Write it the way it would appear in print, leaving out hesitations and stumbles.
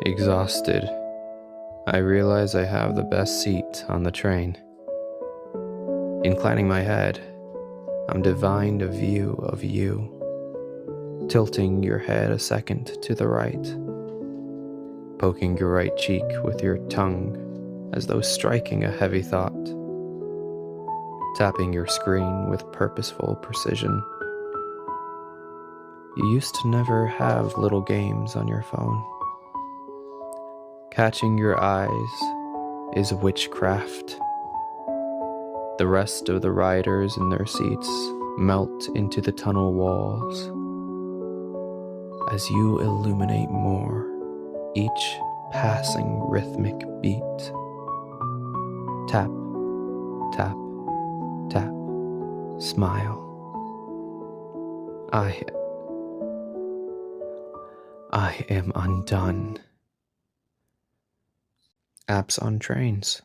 Exhausted, I realize I have the best seat on the train. Inclining my head, I'm divined a view of you, tilting your head a second to the right, poking your right cheek with your tongue as though striking a heavy thought, tapping your screen with purposeful precision. You used to never have little games on your phone. Catching your eyes is witchcraft. The rest of the riders in their seats melt into the tunnel walls as you illuminate more each passing rhythmic beat. Tap, tap, tap, smile. I am undone. Apps on trains.